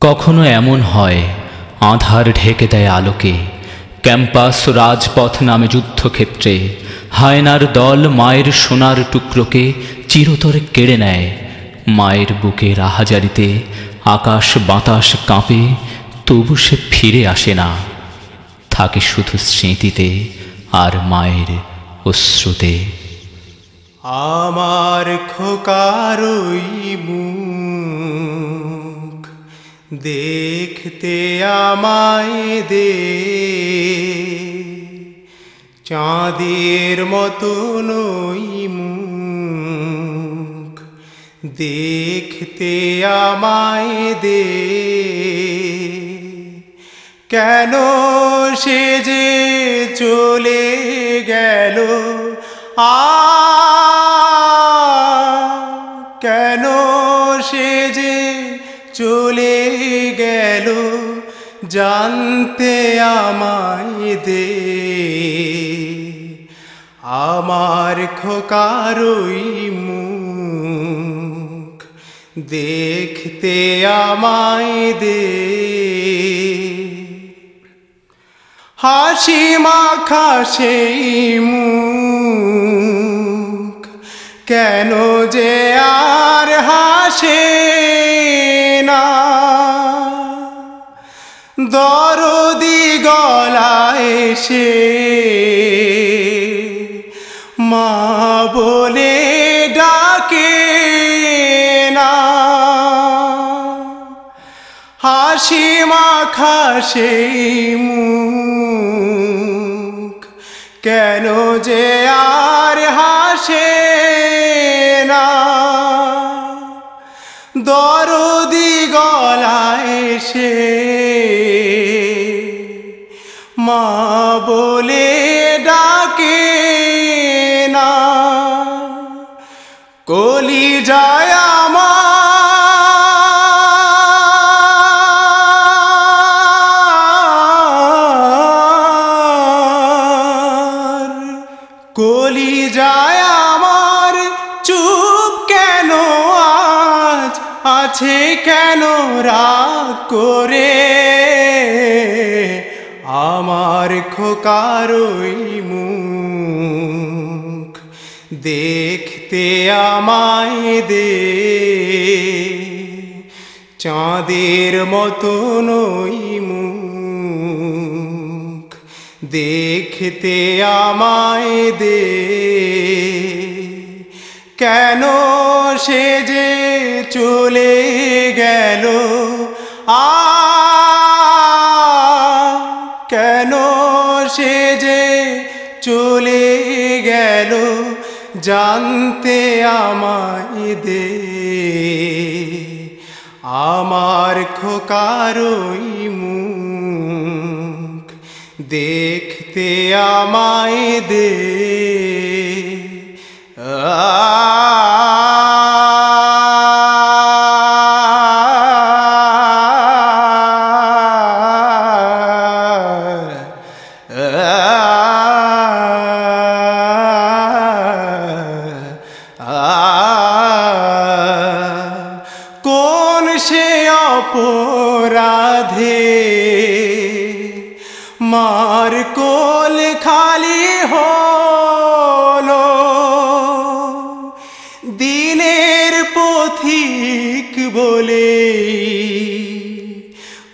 কখনো এমন হয় আঁধার ঢেকে দেয় আলোকে, ক্যাম্পাস রাজপথ নামে যুদ্ধক্ষেত্রে হায়নার দল মায়ের সোনার টুকরোকে চিরতরে কেড়ে নেয়। মায়ের বুকের আহাজারিতে আকাশ বাতাস কাঁপে, তবু সে ফিরে আসে না, থাকে শুধু স্মৃতিতে আর মায়ের অশ্রুতে। আমার খোকার ওই মুখ দেখতে আমায় দে, চাঁদের মতন ওই মুখ দেখতে আমায় দে। কেন সে যে চলে গেল কেন সে যে চলে গেল জানতে আমায় দে। আমার খোকার ওই মুখ দেখতে আমায় দে। হাসি মাখা সেই মুখ কেন যে আর হাসে না, দরদি গলায় সে মা বলে ডাকে না। হাসি মাখা সেই মুখ কেন যে আর হাসে না, দরদি গলায় সে মা বলে ডাকে না। কলিজায় কলিজায় আমার চুপ কেন আজ আছে কেন রাগ করে। আমার খোকার ওই মুখ দেখতে আমায় দে, চাঁদের মতন ওই মুখ দেখতে আমায় দে। কেন সে যে চলে গেল কেন সে যে চলে গেল জানতে আমায় দে। আমার খোকার ওই মুখ দেখতে আমায় দে। কোন সে অপরাধে মার কোল খালি হলো, দিনের পথিক বলে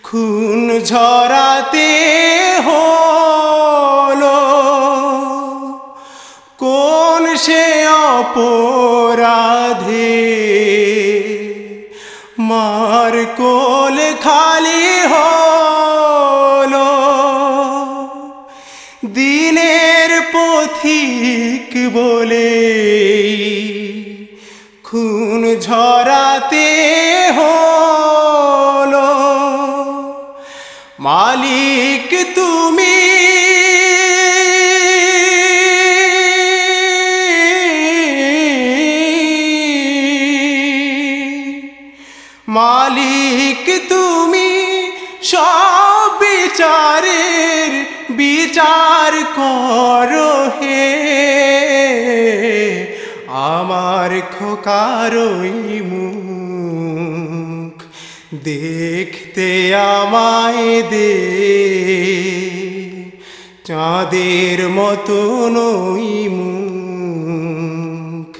খুন ঝরাতে হলো। কোন সে অপরাধে মার কোল খালি হলো, দিনের পথিক বলে খুন ঝরাতে হলো। মালিক তুমি মালিক তুমি সব বিচারের বিচার করো হে। আমার খোকার ওই মুখ দেখতে আমায় দে, চাঁদের মতো নই মুখ,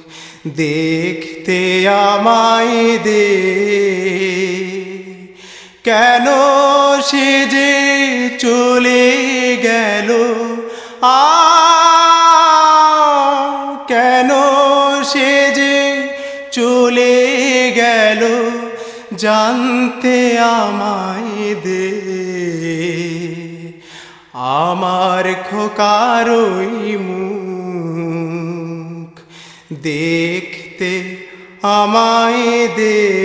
দেখতে আমায় দে। কেন সে যে চলে গেল, কেন সে যে চলে গেল, জানতে আমায় দে। আমার খোকার ওই মুখ, দেখতে আমায় দে।